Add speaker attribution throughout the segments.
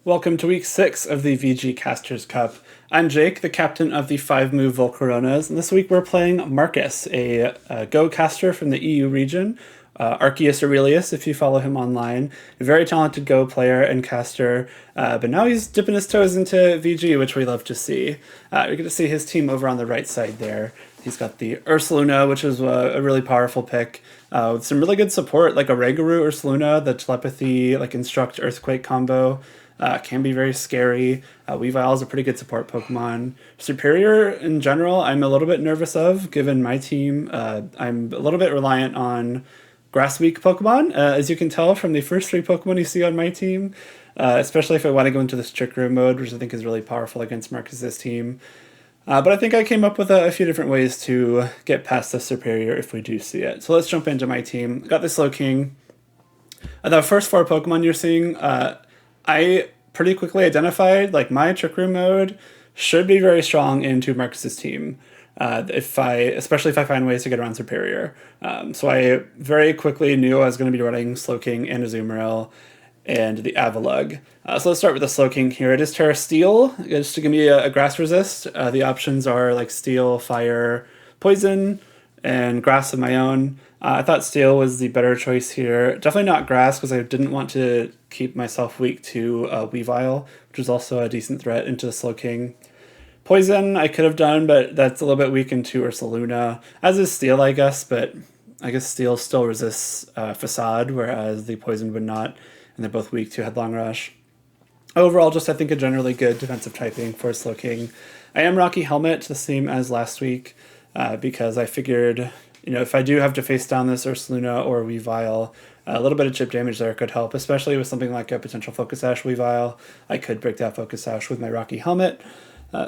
Speaker 1: Welcome to week 6 of the VG Casters Cup. I'm Jake, the captain of the 5-move Volcaronas, and this week we're playing Marcus, a Go caster from the EU region, Arceus Aurelius, if you follow him online. A very talented Go player and caster, but now he's dipping his toes into VG, which we love to see. We get to see his team over on the right side there. He's got the Ursaluna, which is a really powerful pick, with some really good support, like a Reguru Ursaluna, the telepathy, like Instruct Earthquake combo. Can be very scary. Weavile is a pretty good support Pokemon. Superior, in general, I'm a little bit nervous of, given my team. I'm a little bit reliant on Grass-weak Pokemon, as you can tell from the first 3 Pokemon you see on my team, especially if I want to go into this Trick Room mode, which I think is really powerful against Marcus's team. But I think I came up with a few different ways to get past the Superior if we do see it. So let's jump into my team. Got the Slowking. The first 4 Pokemon you're seeing, I pretty quickly identified, like, my Trick Room mode should be very strong into Marcus's team, especially if I find ways to get around Superior. So I very quickly knew I was going to be running Slowking and Azumarill and the Avalugg. So let's start with the Slowking here. It is Terra Steel, just to give me a Grass Resist. The options are like Steel, Fire, Poison, and Grass of my own. I thought Steel was the better choice here. Definitely not Grass, because I didn't want to keep myself weak to Weavile, which is also a decent threat into the Slowking. Poison I could have done, but that's a little bit weak into Ursaluna, as is Steel, I guess, but I guess Steel still resists Facade, whereas the Poison would not, and they're both weak to Headlong Rush. Overall, just I think a generally good defensive typing for Slowking. I am Rocky Helmet, the same as last week, because I figured, if I do have to face down this Ursaluna or Weavile, a little bit of chip damage there could help, especially with something like a potential Focus Sash Weavile. I could break that Focus Sash with my Rocky Helmet,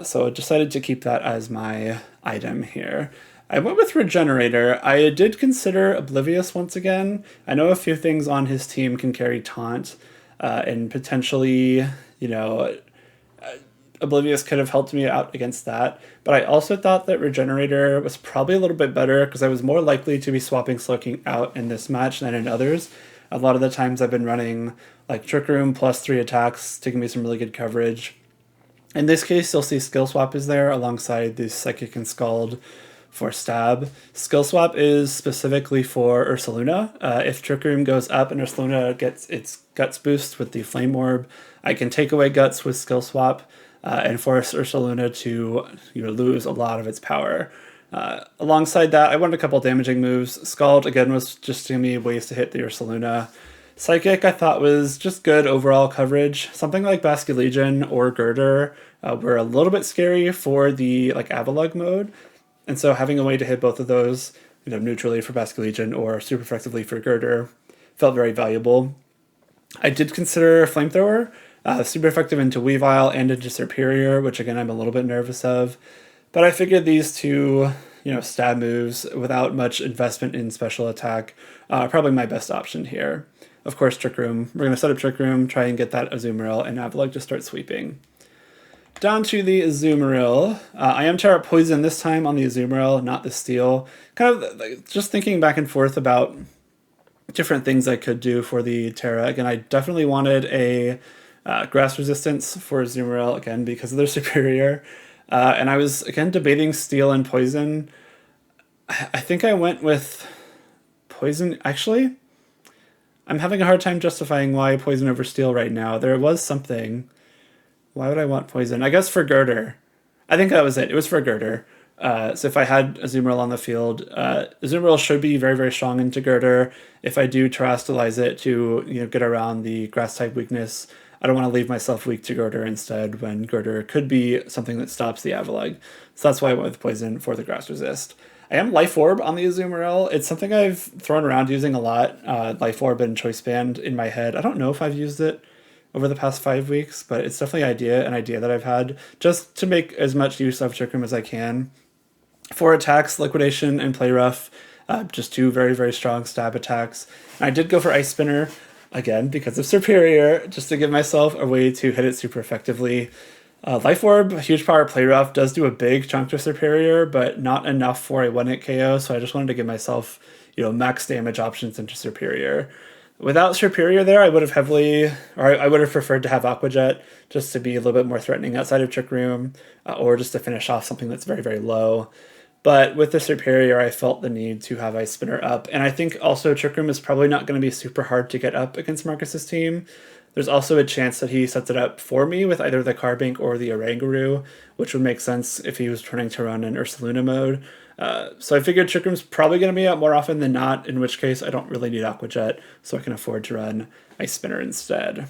Speaker 1: so I decided to keep that as my item here. I went with Regenerator. I did consider Oblivious once again. I know a few things on his team can carry Taunt, and potentially, Oblivious could have helped me out against that, but I also thought that Regenerator was probably a little bit better because I was more likely to be swapping Slowking out in this match than in others. A lot of the times I've been running like Trick Room plus 3 attacks to give me some really good coverage. In this case, you'll see Skill Swap is there alongside the Psychic and Scald for Stab. Skill Swap is specifically for Ursaluna. If Trick Room goes up and Ursaluna gets its Guts boost with the Flame Orb, I can take away Guts with Skill Swap, and force Ursaluna to lose a lot of its power. Alongside that, I wanted a couple damaging moves. Scald, again, was just giving me ways to hit the Ursaluna. Psychic, I thought, was just good overall coverage. Something like Basculegion or Girder were a little bit scary for the Avalugg mode, and so having a way to hit both of those, neutrally for Basculegion or super effectively for Girder, felt very valuable. I did consider Flamethrower, super effective into Weavile and into Superior, which again I'm a little bit nervous of. But I figured these two, stab moves without much investment in special attack are probably my best option here. Of course, Trick Room. We're going to set up Trick Room, try and get that Azumarill and Avalugg to start sweeping. Down to the Azumarill. I am Terra Poison this time on the Azumarill, not the Steel. Kind of just thinking back and forth about different things I could do for the Terra. Again, I definitely wanted a Grass Resistance for Azumarill, again, because of their Superior. And I was, again, debating Steel and Poison. I think I went with Poison. Actually, I'm having a hard time justifying why Poison over Steel right now. There was something. Why would I want Poison? I guess for Girder. I think that was it. It was for Girder. So if I had Azumarill on the field, Azumarill should be very, very strong into Girder. If I do Terrastalize it to get around the Grass-type weakness, I don't want to leave myself weak to Girder instead, when Girder could be something that stops the Avalugg. So that's why I went with Poison for the Grass Resist. I am Life Orb on the Azumarill. It's something I've thrown around using a lot, Life Orb and Choice Band in my head. I don't know if I've used it over the past 5 weeks, but it's definitely an idea that I've had, just to make as much use of Trick Room as I can. 4 attacks, Liquidation and Play Rough, just 2 very, very strong stab attacks. And I did go for Ice Spinner, again, because of Superior, just to give myself a way to hit it super effectively. Life Orb, Huge Power Play Rough, does do a big chunk to Superior, but not enough for a 1-hit KO, so I just wanted to give myself, max damage options into Superior. Without Superior there, I would have I would have preferred to have Aqua Jet just to be a little bit more threatening outside of Trick Room, or just to finish off something that's very, very low. But with the Superior, I felt the need to have Ice Spinner up. And I think also Trick Room is probably not going to be super hard to get up against Marcus's team. There's also a chance that he sets it up for me with either the Carbink or the Oranguru, which would make sense if he was turning to run in Ursaluna mode. So I figured Trick Room's probably going to be out more often than not, in which case I don't really need Aqua Jet, so I can afford to run Ice Spinner instead.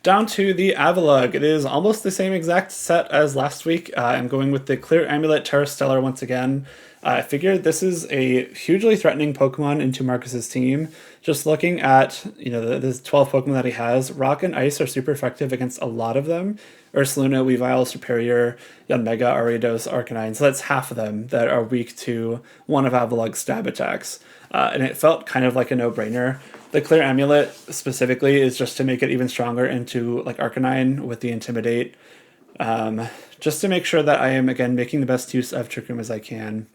Speaker 1: Down to the Avalugg. It is almost the same exact set as last week. I'm going with the Clear Amulet Terra Stellar once again. I figured this is a hugely threatening Pokemon into Marcus's team. Just looking at, the 12 Pokemon that he has, Rock and Ice are super effective against a lot of them. Ursaluna, Weavile, Superior, Yanmega, Ariados, Arcanine. So that's half of them that are weak to one of Avalugg's stab attacks. And it felt kind of like a no-brainer. The Clear Amulet specifically is just to make it even stronger into like Arcanine with the Intimidate. Just to make sure that I am, again, making the best use of Trick Room as I can.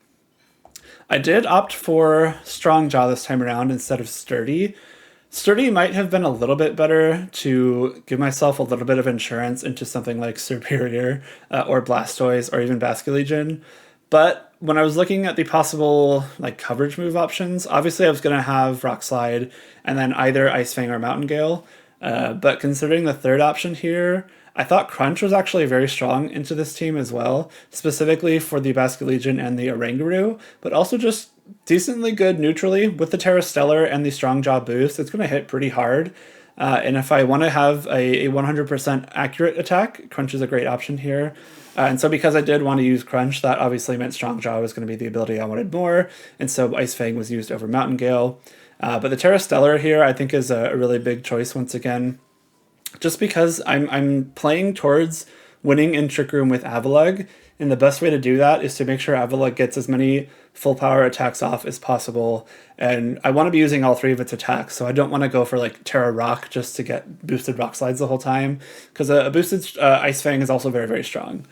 Speaker 1: I did opt for Strong Jaw this time around instead of Sturdy. Sturdy might have been a little bit better to give myself a little bit of insurance into something like Superior or Blastoise or even Basculegion. But when I was looking at the possible coverage move options, obviously I was going to have Rock Slide and then either Ice Fang or Mountain Gale. But considering the third option here, I thought Crunch was actually very strong into this team as well, specifically for the Basculegion and the Oranguru, but also just decently good neutrally with the Terra Stellar and the Strong Jaw boost. It's going to hit pretty hard. And if I want to have a 100% accurate attack, Crunch is a great option here. And so because I did want to use Crunch, that obviously meant Strong Jaw was going to be the ability I wanted more, and so Ice Fang was used over Mountain Gale. But the Terra Stellar here I think is a really big choice once again, just because I'm playing towards winning in Trick Room with Avalugg, and the best way to do that is to make sure Avalugg gets as many full power attacks off as possible, and I want to be using all three of its attacks, so I don't want to go for Terra Rock just to get boosted Rock Slides the whole time, because a boosted Ice Fang is also very, very strong.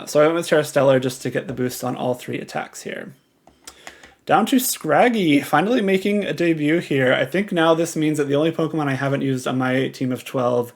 Speaker 1: So I went with Terra Stellar just to get the boost on all three attacks here. Down to Scraggy, finally making a debut here. I think now this means that the only Pokemon I haven't used on my team of 12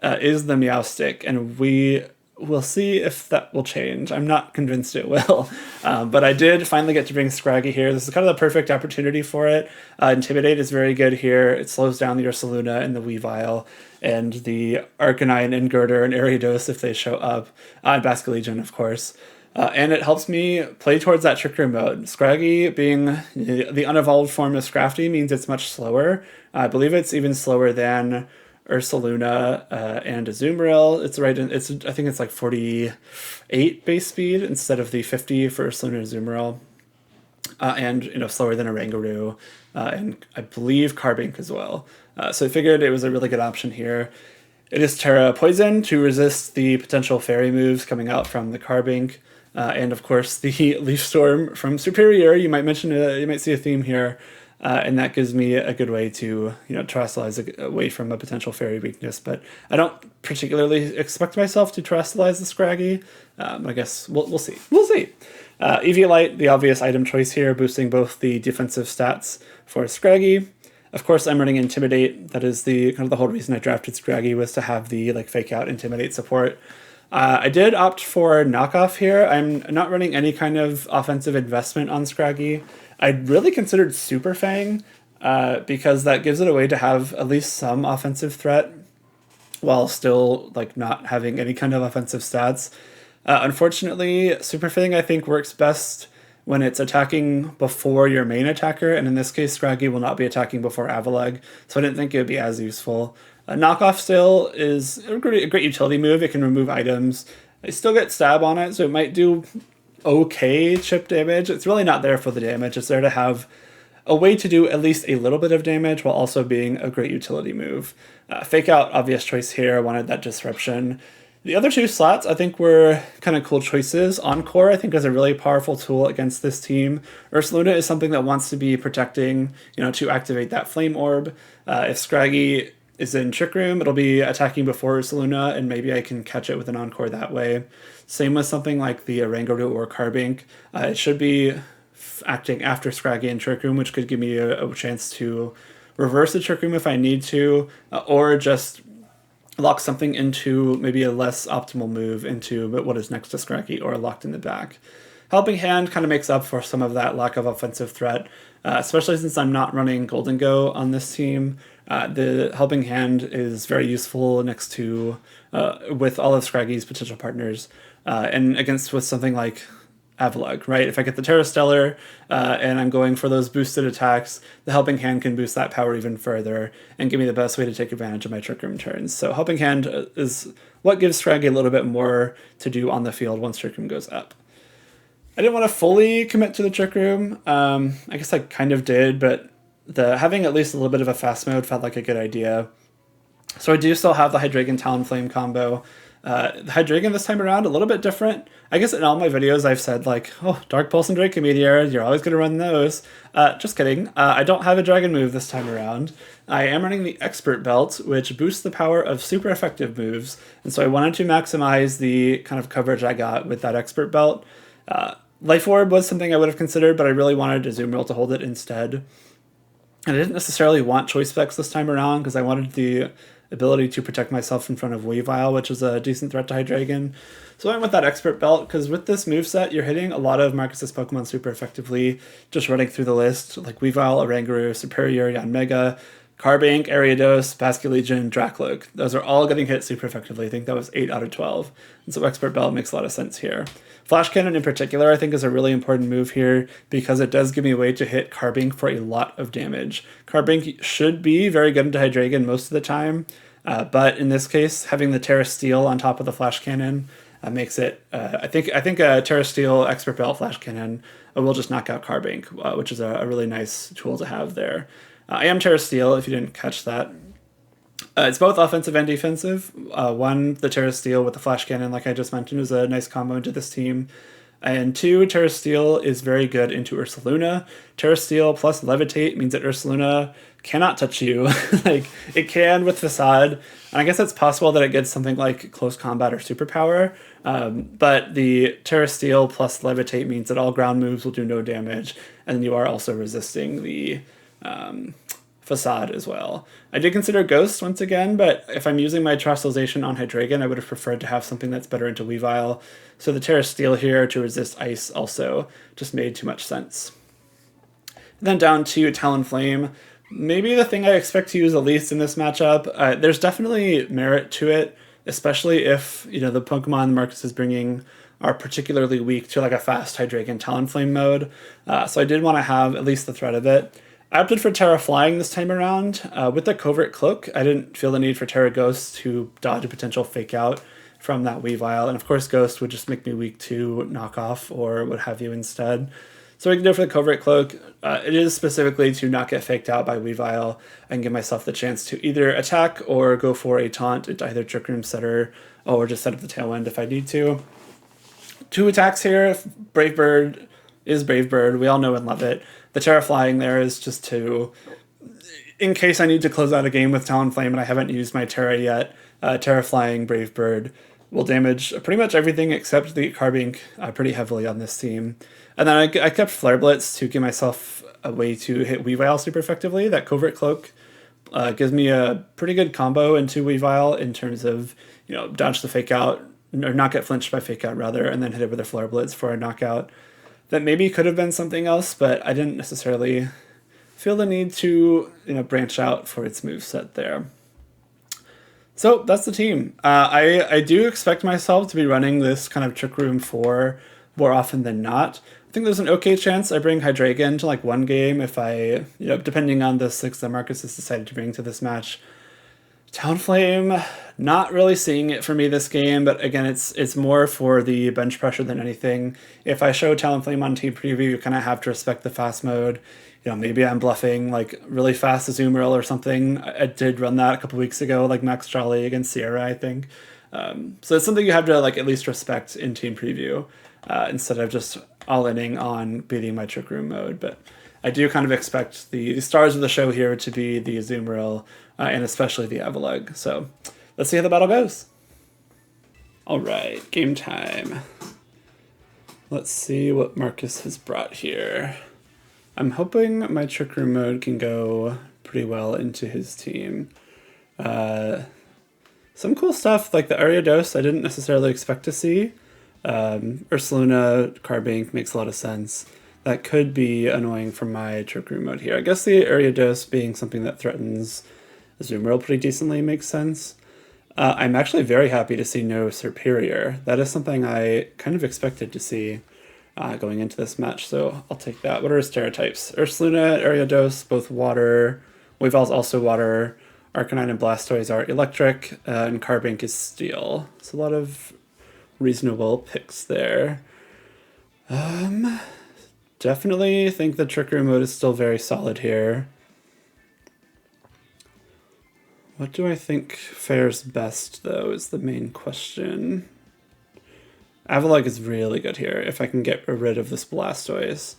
Speaker 1: is the Meowstic, and we will see if that will change. I'm not convinced it will, but I did finally get to bring Scraggy here. This is kind of the perfect opportunity for it. Intimidate is very good here. It slows down the Ursaluna and the Weavile, and the Arcanine and Girder and Ariados if they show up, and Basculegion, of course. And it helps me play towards that Trick Room mode. Scraggy, being the unevolved form of Scrafty, means it's much slower. I believe it's even slower than Ursaluna and Azumarill. I think it's 48 base speed instead of the 50 for Ursaluna and Azumarill. And slower than Oranguru, and I believe Carbink as well. So I figured it was a really good option here. It is Terra Poison to resist the potential fairy moves coming out from the Carbink. And of course the Leaf Storm from Superior. You might see a theme here, and that gives me a good way to terrestrialize away from a potential fairy weakness. But I don't particularly expect myself to terrestrialize the Scraggy. I guess we'll see. Eviolite, the obvious item choice here, boosting both the defensive stats for Scraggy. Of course, I'm running Intimidate. That is the whole reason I drafted Scraggy, was to have the fake out Intimidate support. I did opt for Knockoff here. I'm not running any kind of offensive investment on Scraggy. I really considered Super Fang, because that gives it a way to have at least some offensive threat while still not having any kind of offensive stats. Unfortunately, Super Fang I think works best when it's attacking before your main attacker, and in this case Scraggy will not be attacking before Avalugg, so I didn't think it would be as useful. Knockoff still is a great utility move. It can remove items. I still get stab on it, so it might do okay chip damage. It's really not there for the damage. It's there to have a way to do at least a little bit of damage while also being a great utility move. Fake out, obvious choice here. I wanted that disruption. The other two slots I think were kind of cool choices. Encore I think is a really powerful tool against this team. Ursaluna is something that wants to be protecting, to activate that Flame Orb. If Scraggy is in Trick Room, it'll be attacking before Ursaluna, and maybe I can catch it with an Encore that way. Same with something like the Oranguru or Carbink. It should be acting after Scraggy in Trick Room, which could give me a chance to reverse the Trick Room if I need to, or just lock something into maybe a less optimal move into what is next to Scraggy or locked in the back. Helping Hand kind of makes up for some of that lack of offensive threat, especially since I'm not running Golden Go on this team. The Helping Hand is very useful next to, with all of Scraggy's potential partners, and against with something like Avalugg, right? If I get the Terra Stellar and I'm going for those boosted attacks, the Helping Hand can boost that power even further and give me the best way to take advantage of my Trick Room turns. So Helping Hand is what gives Scraggy a little bit more to do on the field once Trick Room goes up. I didn't want to fully commit to the Trick Room. I guess I kind of did, but having at least a little bit of a fast mode felt like a good idea. So I do still have the Hydreigon Talonflame combo. The Hydreigon this time around, a little bit different. I guess in all my videos I've said like, oh, Dark Pulse and Draco Meteor, you're always going to run those. Just kidding. I don't have a dragon move this time around. I am running the Expert Belt, which boosts the power of super effective moves. And so I wanted to maximize the kind of coverage I got with that Expert Belt. Life Orb was something I would have considered, but I really wanted Azumarill to hold it instead. And I didn't necessarily want Choice Specs this time around because I wanted the ability to protect myself in front of Weavile, which is a decent threat to Hydreigon. So I went with that Expert Belt because with this moveset, you're hitting a lot of Marcus's Pokemon super effectively, just running through the list, like Weavile, Oranguru, Superior, Yanmega, Carbink, Ariados, Basculegion, Dracloak. Those are all getting hit super effectively. I think that was 8 out of 12. And so Expert Belt makes a lot of sense here. Flash Cannon in particular I think is a really important move here because it does give me a way to hit Carbink for a lot of damage. Carbink should be very good into Hydreigon most of the time, but in this case, having the Terra Steel on top of the Flash Cannon makes it, I think Terra Steel, Expert Belt, Flash Cannon will just knock out Carbink, which is a really nice tool to have there. I am Terra Steel, if you didn't catch that. It's both offensive and defensive. One, the Terra Steel with the Flash Cannon, like I just mentioned, is a nice combo into this team. And two, Terra Steel is very good into Ursaluna. Terra Steel plus Levitate means that Ursaluna cannot touch you. Like, it can with Facade. And I guess it's possible that it gets something like Close Combat or Superpower. But the Terra Steel plus Levitate means that all ground moves will do no damage. And you are also resisting the Facade as well. I did consider Ghost once again, but if I'm using my Terastallization on Hydreigon, I would have preferred to have something that's better into Weavile. So the Terra Steel here to resist Ice also just made too much sense. And then down to Talonflame. Maybe the thing I expect to use the least in this matchup. There's definitely merit to it, especially if the Pokemon Marcus is bringing are particularly weak to like a fast Hydreigon Talonflame mode. So I did want to have at least the threat of it. I opted for Terra Flying this time around. With the Covert Cloak, I didn't feel the need for Terra Ghost to dodge a potential Fake Out from that Weavile. And of course, Ghost would just make me weak to Knockoff or what have you instead. So we can do it for the Covert Cloak. It is specifically to not get faked out by Weavile and give myself the chance to either attack or go for a taunt into either Trick Room Setter or just set up the Tailwind if I need to. 2 attacks here. Brave Bird is Brave Bird. We all know and love it. The Terra Flying there is just to, in case I need to close out a game with Talonflame and I haven't used my Terra yet, Terra Flying Brave Bird will damage pretty much everything except the Carbink pretty heavily on this team. And then I kept Flare Blitz to give myself a way to hit Weavile super effectively. That Covert Cloak gives me a pretty good combo into Weavile in terms of, dodge the Fake Out, or not get flinched by Fake Out rather, and then hit it with a Flare Blitz for a knockout. That maybe could have been something else, but I didn't necessarily feel the need to branch out for its moveset there. So that's the team. I do expect myself to be running this kind of Trick Room 4 more often than not. I think there's an okay chance I bring Hydreigon to like one game if I, depending on the 6 that Marcus has decided to bring to this match. Talonflame, not really seeing it for me this game, but again, it's more for the bench pressure than anything. If I show Talonflame on team preview, you kind of have to respect the fast mode. Maybe I'm bluffing like really fast Azumarill or something. I did run that a couple weeks ago, like Max Jolly against Sierra, I think. So it's something you have to like at least respect in team preview instead of just all-inning on beating my Trick Room mode. But I do kind of expect the stars of the show here to be the Azumarill and especially the Avalugg. So let's see how the battle goes. All right, game time. Let's see what Marcus has brought here. I'm hoping my Trick Room mode can go pretty well into his team. Some cool stuff like the Ariados I didn't necessarily expect to see. Ursaluna Carbink makes a lot of sense. That could be annoying from my Trick Room mode here. I guess the Ariados being something that threatens Azumarill pretty decently makes sense. I'm actually very happy to see no Serperior. That is something I kind of expected to see going into this match, so I'll take that. What are his Terra types? Ursaluna, Ariados, both water. Weavel's also water. Arcanine and Blastoise are electric, and Carbink is steel. So a lot of reasonable picks there. Definitely think the Trick Room mode is still very solid here. What do I think fares best, though, is the main question. Avalugg is really good here, if I can get rid of this Blastoise.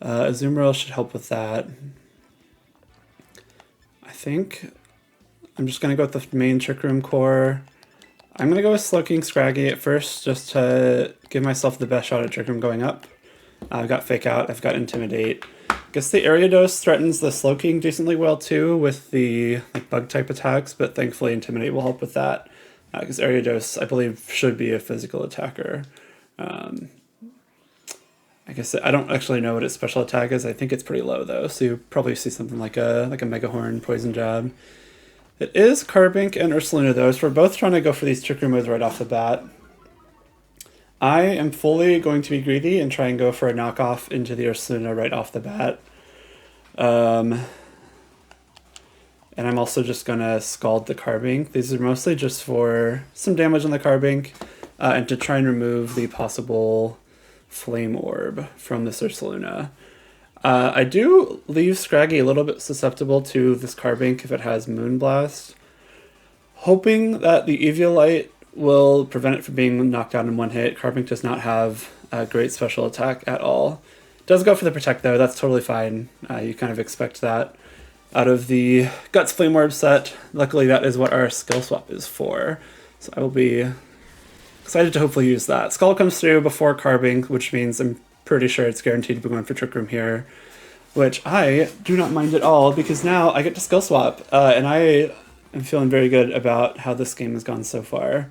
Speaker 1: Azumarill should help with that. I think I'm just going to go with the main Trick Room core. I'm going to go with Slowking Scraggy at first, just to give myself the best shot at Trick Room going up. I've got Fake Out, I've got Intimidate. I guess the Ariados threatens the Slowking decently well too with the bug type attacks, but thankfully Intimidate will help with that. Because Ariados, I believe, should be a physical attacker. I guess I don't actually know what its special attack is. I think it's pretty low though, so you probably see something like a Mega Horn, Poison Jab. It is Carbink and Ursaluna though, so we're both trying to go for these Trick Room moves right off the bat. I am fully going to be greedy and try and go for a knockoff into the Ursaluna right off the bat. And I'm also just going to Scald the Carbink. These are mostly just for some damage on the Carbink and to try and remove the possible Flame Orb from this Ursaluna. I do leave Scraggy a little bit susceptible to this Carbink if it has Moonblast, hoping that the Eviolite will prevent it from being knocked out in one hit. Carbink does not have a great special attack at all. Does go for the Protect though, that's totally fine. You kind of expect that out of the Guts Flame Orb set. Luckily that is what our skill swap is for, so I will be excited to hopefully use that. Skull comes through before Carbink, which means I'm pretty sure it's guaranteed to be going for Trick Room here, which I do not mind at all because now I get to skill swap, and I am feeling very good about how this game has gone so far.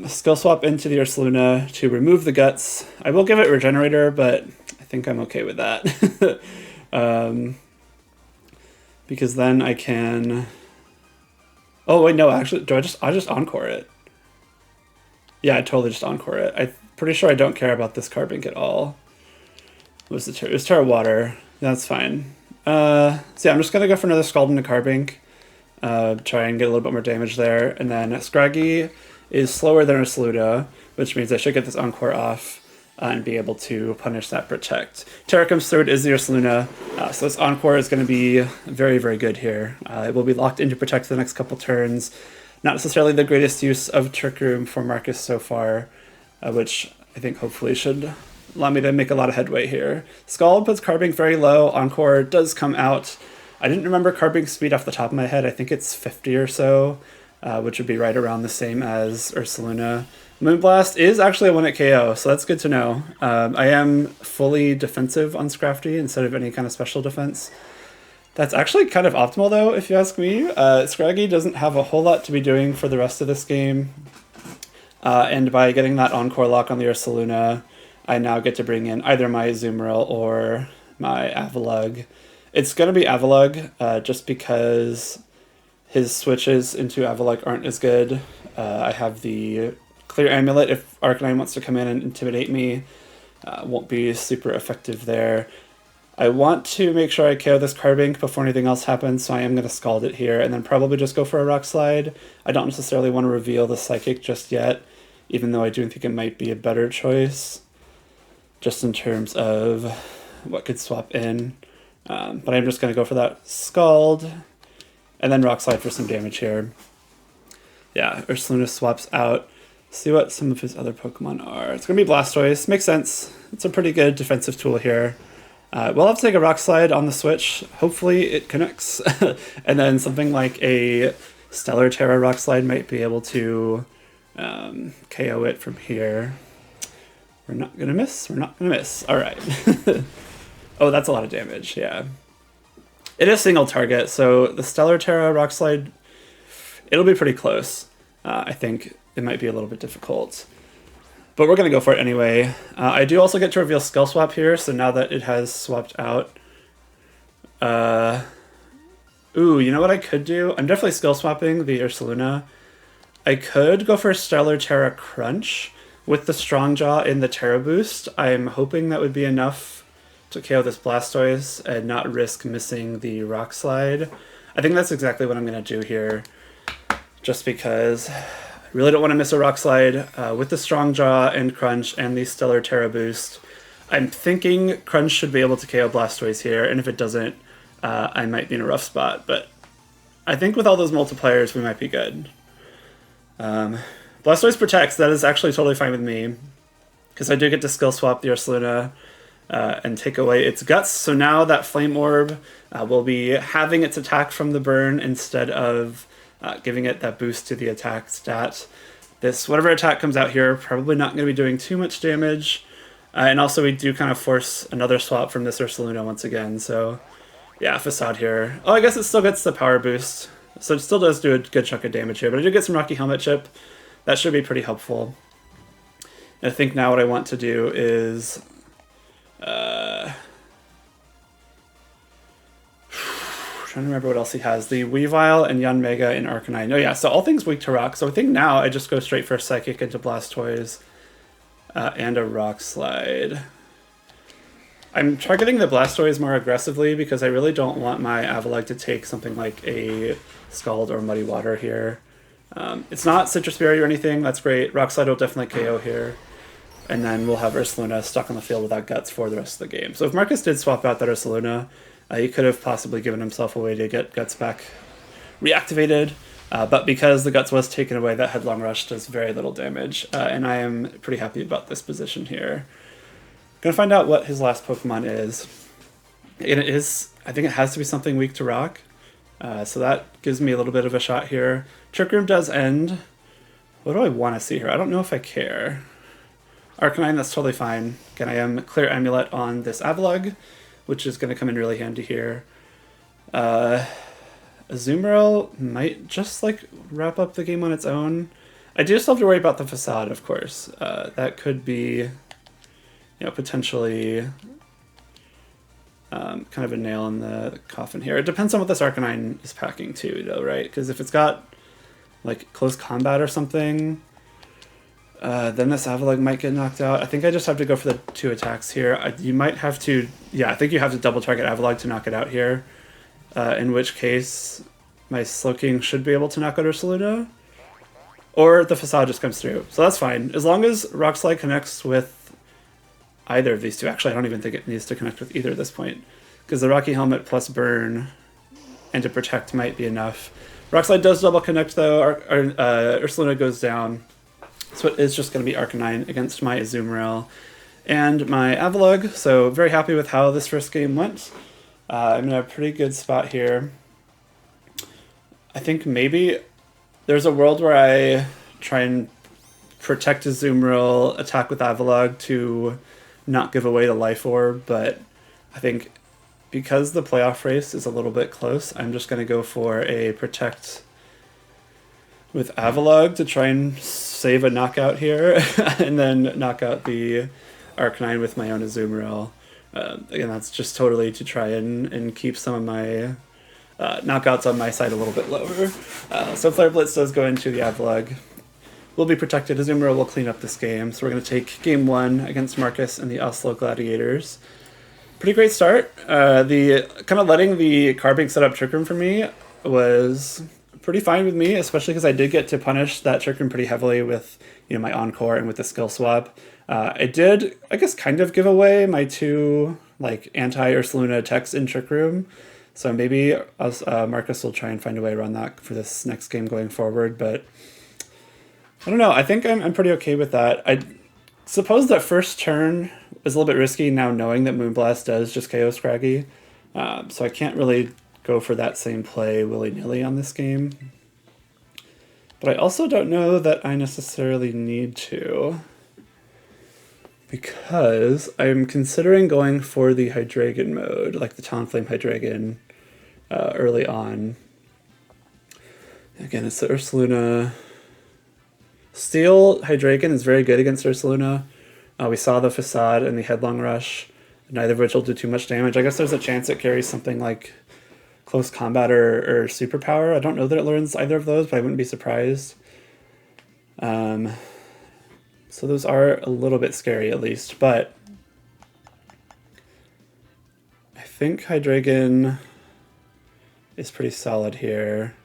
Speaker 1: Skill swap into the Ursaluna to remove the Guts. I will give it Regenerator, but I think I'm okay with that. Because then I can... Oh wait, no, actually, I just Encore it? Yeah, I totally just Encore it. I'm pretty sure I don't care about this Carbink at all. What was the Terra? It was Terra Water. That's fine. So yeah, I'm just going to go for another Scald into Carbink. Try and get a little bit more damage there. And then Scraggy is slower than Ursaluna, which means I should get this Encore off and be able to punish that Protect. Terra comes through, it is the Ursaluna, so this Encore is going to be very, very good here. It will be locked into Protect for the next couple turns. Not necessarily the greatest use of Trick Room for Marcus so far, which I think hopefully should allow me to make a lot of headway here. Scald puts Carbink very low, Encore does come out. I didn't remember Carbink's speed off the top of my head, I think it's 50 or so, which would be right around the same as Ursaluna. Moonblast is actually a 1-hit KO, so that's good to know. I am fully defensive on Scrafty instead of any kind of special defense. That's actually kind of optimal though, if you ask me. Scraggy doesn't have a whole lot to be doing for the rest of this game. And by getting that Encore lock on the Ursaluna, I now get to bring in either my Azumarill or my Avalugg. It's going to be Avalugg, just because his switches into Avalugg aren't as good. I have the Clear Amulet if Arcanine wants to come in and intimidate me. Won't be super effective there. I want to make sure I KO this Carbink before anything else happens, so I am going to Scald it here, and then probably just go for a Rock Slide. I don't necessarily want to reveal the Psychic just yet, even though I do think it might be a better choice, just in terms of what could swap in. But I'm just going to go for that Scald, and then Rock Slide for some damage here. Yeah, Ursaluna swaps out. See what some of his other Pokemon are. It's going to be Blastoise. Makes sense. It's a pretty good defensive tool here. We'll have to take a Rock Slide on the Switch. Hopefully it connects. And then something like a Stellar Terra Rock Slide might be able to KO it from here. We're not going to miss. We're not going to miss. All right. Oh, that's a lot of damage. Yeah. It is single target, so the Stellar Terra Rock Slide, it'll be pretty close. I think it might be a little bit difficult. But we're going to go for it anyway. I do also get to reveal Skill Swap here, so now that it has swapped out. Ooh, you know what I could do? I'm definitely skill swapping the Ursaluna. I could go for Stellar Terra Crunch with the Strong Jaw in the Terra Boost. I'm hoping that would be enough to KO this Blastoise and not risk missing the Rock Slide. I think that's exactly what I'm going to do here, just because I really don't want to miss a Rock Slide with the Strong Jaw and Crunch and the Stellar Terra Boost. I'm thinking Crunch should be able to KO Blastoise here, and if it doesn't, I might be in a rough spot, but I think with all those multipliers, we might be good. Blastoise protects, that is actually totally fine with me, because I do get to skill swap the Ursaluna and take away its guts, so now that Flame Orb will be having its attack from the burn instead of giving it that boost to the attack stat. This, whatever attack comes out here, probably not going to be doing too much damage, and also we do kind of force another swap from this Ursaluna once again, so yeah, Facade here. Oh, I guess it still gets the power boost, so it still does do a good chunk of damage here, but I do get some Rocky Helmet Chip. That should be pretty helpful. And I think now what I want to do is... trying to remember what else he has. The Weavile and Yanmega and Arcanine. Oh yeah, so all things weak to rock. So I think now I just go straight for a Psychic into Blastoise and a Rock Slide. I'm targeting the Blastoise more aggressively because I really don't want my Avalugg to take something like a Scald or Muddy Water here. It's not Citrus Berry or anything, that's great. Rock Slide will definitely KO here. And then we'll have Ursaluna stuck on the field without Guts for the rest of the game. So if Marcus did swap out that Ursaluna, he could have possibly given himself a way to get Guts back reactivated. But because the Guts was taken away, that Headlong Rush does very little damage. And I am pretty happy about this position here. Gonna find out what his last Pokemon is. And it is, I think it has to be something weak to rock. So that gives me a little bit of a shot here. Trick Room does end. What do I want to see here? I don't know if I care. Arcanine, that's totally fine. Again, I am Clear Amulet on this Avalugg, which is going to come in really handy here. Azumarill might just like wrap up the game on its own. I do still have to worry about the Facade, of course. That could be, potentially kind of a nail in the coffin here. It depends on what this Arcanine is packing too, though, right? Because if it's got like close combat or something, then this Avalugg might get knocked out. I think I just have to go for the 2 attacks here. You might have to, I think you have to double target Avalugg to knock it out here. In which case, my Slowking should be able to knock out Ursaluna. Or the Facade just comes through. So that's fine. As long as Rock Slide connects with either of these two. Actually, I don't even think it needs to connect with either at this point, because the Rocky Helmet plus Burn and to Protect might be enough. Rock Slide does double connect though. Ursaluna goes down, so it is just going to be Arcanine against my Azumarill and my Avalugg. So very happy with how this first game went. I'm in a pretty good spot here. I think maybe there's a world where I try and protect Azumarill, attack with Avalugg to not give away the Life Orb, but I think because the playoff race is a little bit close, I'm just going to go for a Protect with Avalugg to try and save a knockout here, and then knock out the Arcanine with my own Azumarill. Again, that's just totally to try and keep some of my knockouts on my side a little bit lower. So Flare Blitz does go into the Avalugg. Will be protected. Azumarill will clean up this game. So we're going to take game 1 against Marcus and the Oslo Gladiators. Pretty great start. The kind of letting the Carbink set up Trick Room for me was pretty fine with me, especially because I did get to punish that Trick Room pretty heavily with my Encore and with the skill swap. I did, I guess, kind of give away my 2 anti-Ursaluna attacks in Trick Room. So maybe Marcus will try and find a way around that for this next game going forward, but I don't know. I think I'm pretty okay with that. I suppose that first turn is a little bit risky now knowing that Moonblast does just KO Scraggy. So I can't really go for that same play willy-nilly on this game. But I also don't know that I necessarily need to, because I'm considering going for the Hydreigon mode, like the Talonflame Hydreigon, early on. Again, it's the Ursaluna. Steel Hydreigon is very good against Ursaluna. We saw the Facade and the Headlong Rush, neither of which will do too much damage. I guess there's a chance it carries something like Close Combat or Superpower. I don't know that it learns either of those, but I wouldn't be surprised. So those are a little bit scary at least, but I think Hydreigon is pretty solid here.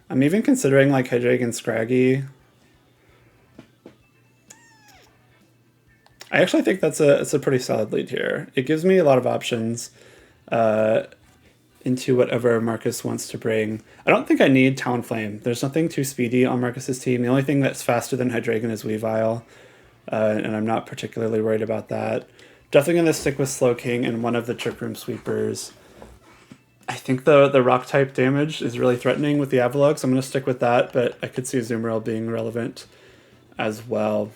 Speaker 1: I'm even considering like Hydreigon Scraggy. I actually think it's a pretty solid lead here. It gives me a lot of options into whatever Marcus wants to bring. I don't think I need Talonflame. There's nothing too speedy on Marcus's team. The only thing that's faster than Hydreigon is Weavile, and I'm not particularly worried about that. Definitely going to stick with Slowking and one of the Trick Room Sweepers. I think the rock type damage is really threatening with the Avalugg, so I'm going to stick with that, but I could see Azumarill being relevant as well.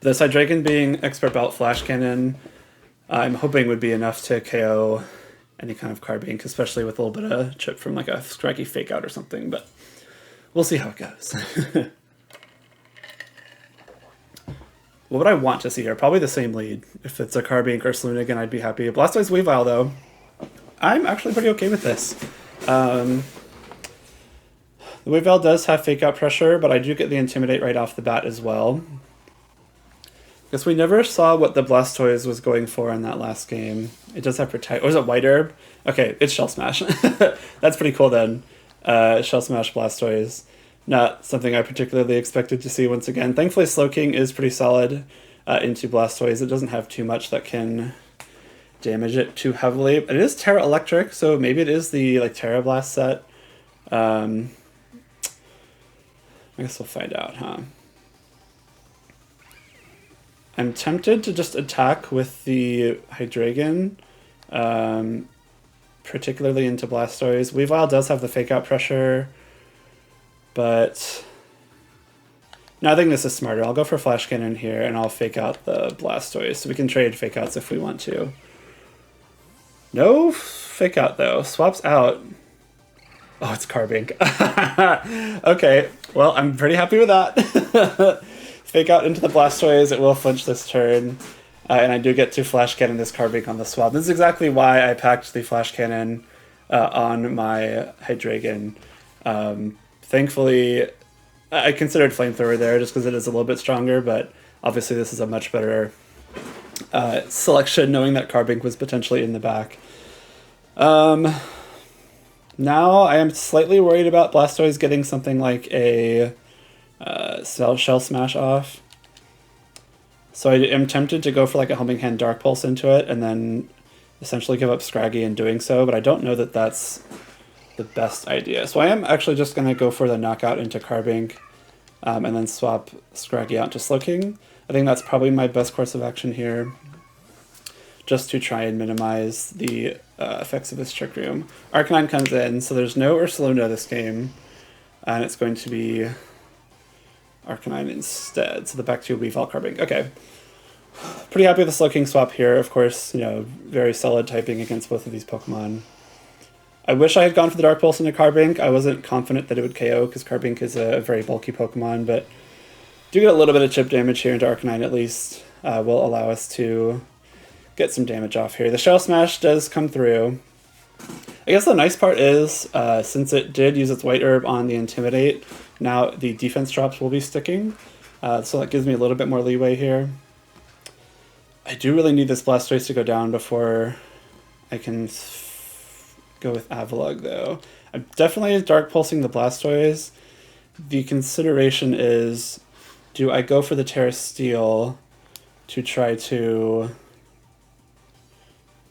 Speaker 1: This Hydreigon being Expert Belt Flash Cannon, I'm hoping would be enough to KO any kind of Carbink, especially with a little bit of chip from like a Scraggy Fake Out or something, but we'll see how it goes. What would I want to see here? Probably the same lead. If it's a Carbink or Ursaluna again, I'd be happy. Blastoise Weavile, though, I'm actually pretty okay with this. The Weavile does have Fake Out pressure, but I do get the Intimidate right off the bat as well. Guess we never saw what the Blastoise was going for in that last game. It does have Protect. Oh, is it White Herb? Okay, it's Shell Smash. That's pretty cool then. Shell Smash Blastoise. Not something I particularly expected to see once again. Thankfully, Slowking is pretty solid into Blastoise. It doesn't have too much that can damage it too heavily. It is Terra Electric, so maybe it is the like Terra Blast set. I guess we'll find out, huh? I'm tempted to just attack with the Hydreigon, particularly into Blastoise. Weavile does have the Fake Out pressure, but no, I think this is smarter. I'll go for Flash Cannon here, and I'll Fake Out the Blastoise, so we can trade Fake Outs if we want to. No Fake Out, though. Swaps out. Oh, it's Carbink. Okay, well, I'm pretty happy with that. Fake Out into the Blastoise, it will flinch this turn, and I do get to Flash Cannon this Carbink on the swap. This is exactly why I packed the Flash Cannon on my Hydreigon. Thankfully, I considered Flamethrower there just because it is a little bit stronger, but obviously this is a much better selection, knowing that Carbink was potentially in the back. Now I am slightly worried about Blastoise getting something like a Shell Smash off. So I am tempted to go for like a Helming Hand Dark Pulse into it and then essentially give up Scraggy in doing so, but I don't know that that's the best idea. So I am actually just going to go for the Knockout into Carbink and then swap Scraggy out to Slowking. I think that's probably my best course of action here, just to try and minimize the effects of this Trick Room. Arcanine comes in, so there's no Ursaluna this game, and it's going to be Arcanine instead. So the back to Weavile Carbink. Okay. Pretty happy with the Slowking swap here. Of course, you know, very solid typing against both of these Pokemon. I wish I had gone for the Dark Pulse into Carbink. I wasn't confident that it would KO because Carbink is a very bulky Pokemon, but do get a little bit of chip damage here into Arcanine at least. Will allow us to get some damage off here. The Shell Smash does come through. I guess the nice part is, since it did use its White Herb on the Intimidate, now the defense drops will be sticking. So that gives me a little bit more leeway here. I do really need this Blastoise to go down before I can go with Avalugg, though. I'm definitely Dark Pulsing the Blastoise. The consideration is, do I go for the Terra Steel to try to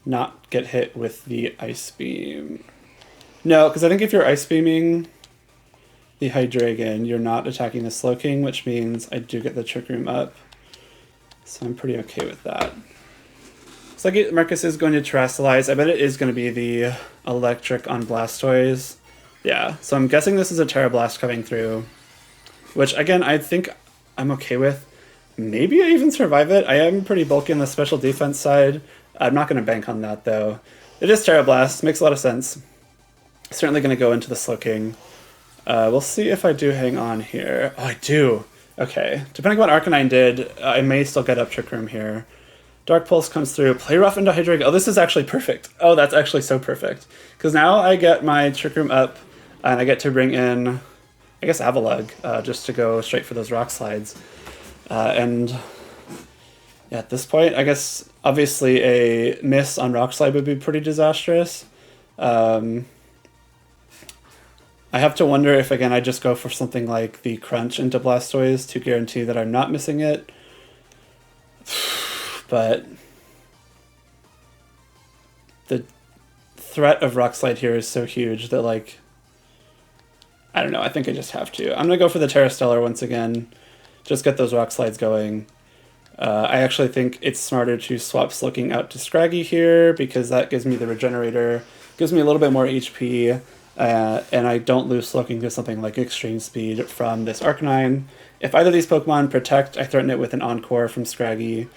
Speaker 1: not get hit with the Ice Beam? No, because I think if you're Ice Beaming the Hydreigon, you're not attacking the Slowking, which means I do get the Trick Room up. So I'm pretty okay with that. Looks like Marcus is going to Terrasilize. I bet it is going to be the Electric on Blastoise. Yeah, so I'm guessing this is a Terra Blast coming through, which again, I think I'm okay with. Maybe I even survive it. I am pretty bulky on the special defense side. I'm not going to bank on that, though. It is Terra Blast. Makes a lot of sense. Certainly going to go into the Slow King. We'll see if I do hang on here. Oh, I do. Okay. Depending on what Arcanine did, I may still get up Trick Room here. Dark Pulse comes through. Play Rough into Hydreigon. Oh, this is actually perfect. Oh, that's actually so perfect. Because now I get my Trick Room up, and I get to bring in, I guess, Avalugg, just to go straight for those Rock Slides. And yeah, at this point, I guess, obviously, a miss on Rock Slide would be pretty disastrous. I have to wonder if, again, I just go for something like the Crunch into Blastoise to guarantee that I'm not missing it. But the threat of Rock Slide here is so huge that, like, I don't know, I think I just have to. I'm going to go for the Terra Stellar once again, just get those Rock Slides going. I actually think it's smarter to swap Slowking out to Scraggy here, because that gives me the Regenerator, gives me a little bit more HP, and I don't lose Slowking to something like Extreme Speed from this Arcanine. If either of these Pokemon protect, I threaten it with an Encore from Scraggy.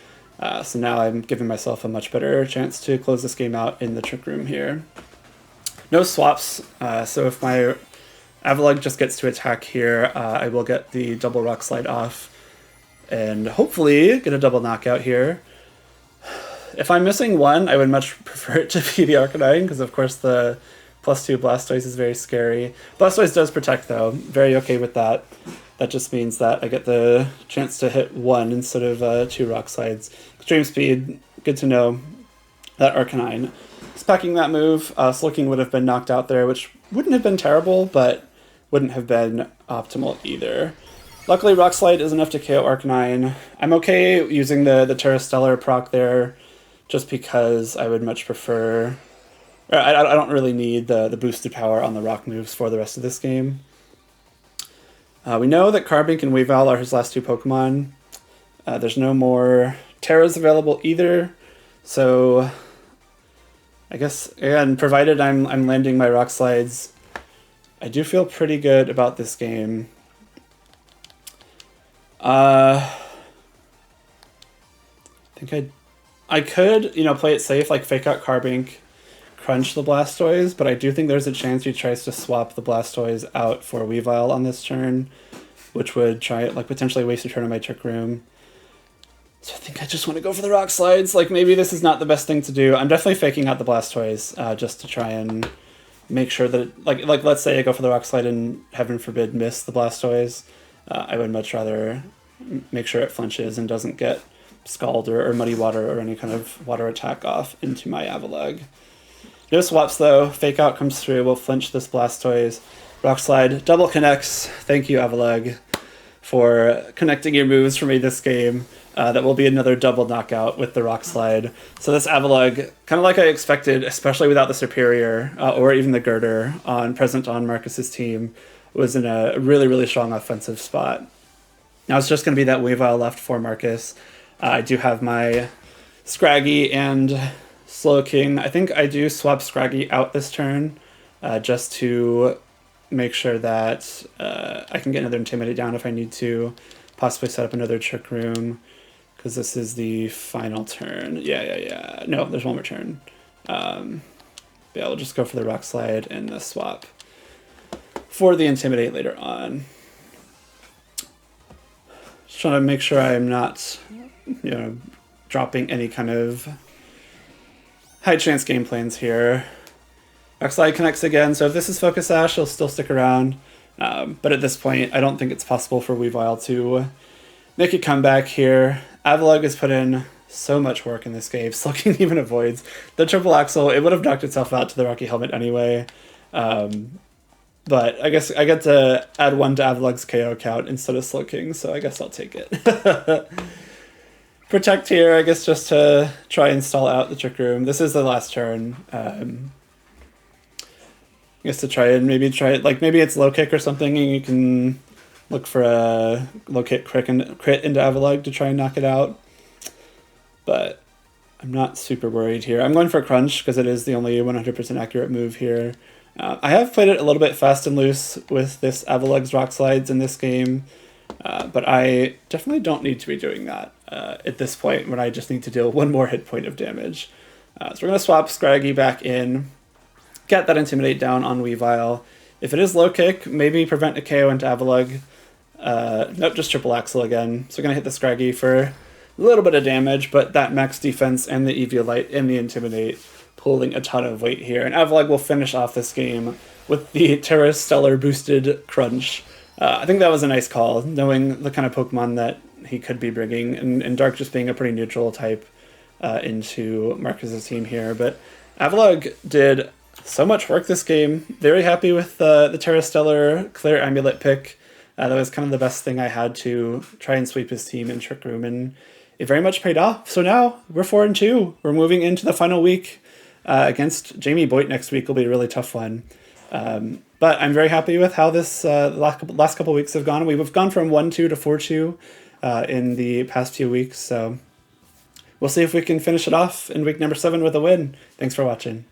Speaker 1: So now I'm giving myself a much better chance to close this game out in the Trick Room here. No swaps, so if my Avalugg just gets to attack here, I will get the double Rock Slide off, and hopefully get a double knockout here. If I'm missing one, I would much prefer it to be the Arcanine, because of course the +2 Blastoise is very scary. Blastoise does protect though, very okay with that. That just means that I get the chance to hit one instead of 2 Rock Slides. Extreme Speed, good to know. That Arcanine is packing that move. Slowking would have been knocked out there, which wouldn't have been terrible, but wouldn't have been optimal either. Luckily, Rock Slide is enough to KO Arcanine. I'm okay using the Terra Stellar proc there, just because I would much prefer... I don't really need the boosted power on the rock moves for the rest of this game. We know that Carbink and Weavile are his last 2 Pokemon. There's no more Terras available either, so I guess, again, provided I'm landing my Rock Slides, I do feel pretty good about this game. I think I could, play it safe, like fake out Carbink, crunch the Blastoise, but I do think there's a chance he tries to swap the Blastoise out for Weavile on this turn, which would potentially waste a turn of my Trick Room. So I think I just want to go for the Rock Slides. Like, maybe this is not the best thing to do. I'm definitely faking out the Blastoise, just to try and make sure that, like let's say I go for the Rock Slide and, heaven forbid, miss the Blastoise. I would much rather make sure it flinches and doesn't get Scald or Muddy Water or any kind of water attack off into my Avalugg. No swaps though. Fake Out comes through. We'll flinch this Blastoise. Rock Slide double connects. Thank you, Avalugg, for connecting your moves for me this game. That will be another double knockout with the Rock Slide. So this Avalugg, kind of like I expected, especially without the Superior or even the Girder present on Marcus's team, was in a really, really strong offensive spot. Now it's just going to be that Weavile left for Marcus. I do have my Scraggy and Slowking. I think I do swap Scraggy out this turn, just to make sure that I can get another Intimidate down if I need to, possibly set up another Trick Room, because this is the final turn. Yeah. No, there's one more turn. Yeah, we'll just go for the Rock Slide and the swap for the Intimidate later on. Just trying to make sure I'm not, dropping any kind of high chance game plans here. Rock Slide connects again, so if this is Focus Sash, he'll still stick around. But at this point, I don't think it's possible for Weavile to make a comeback here. Avalugg has put in so much work in this game. Slowking even avoids the triple axle. It would have knocked itself out to the Rocky Helmet anyway. But I guess I get to add 1 to Avalugg's KO count instead of Slowking, so I guess I'll take it. Protect here, I guess, just to try and stall out the Trick Room. This is the last turn. I guess to try it, maybe it's Low Kick or something, and you can look for a Low Kick crit into Avalugg to try and knock it out. But I'm not super worried here. I'm going for a Crunch because it is the only 100% accurate move here. I have played it a little bit fast and loose with this Avalugg's Rock Slides in this game, but I definitely don't need to be doing that at this point when I just need to deal 1 more hit point of damage. So we're going to swap Scraggy back in, get that Intimidate down on Weavile. If it is low kick, maybe prevent a KO into Avalugg. Nope, just triple Axle again. So we're going to hit the Scraggy for a little bit of damage, but that max defense and the Eviolite and the Intimidate pulling a ton of weight here. And Avalugg will finish off this game with the Terra Stellar boosted Crunch. I think that was a nice call, knowing the kind of Pokemon that he could be bringing, and Dark just being a pretty neutral type into Marcus's team here. But Avalugg did so much work this game. Very happy with the Terra Stellar Clear Amulet pick. That was kind of the best thing I had to try and sweep his team in Trick Room, and it very much paid off. So now we're 4-2. We're moving into the final week against Jamie Boyd next week. Will be a really tough one. But I'm very happy with how this last couple weeks have gone. We've gone from 1-2 to 4-2 in the past few weeks. So we'll see if we can finish it off in week number 7 with a win. Thanks for watching.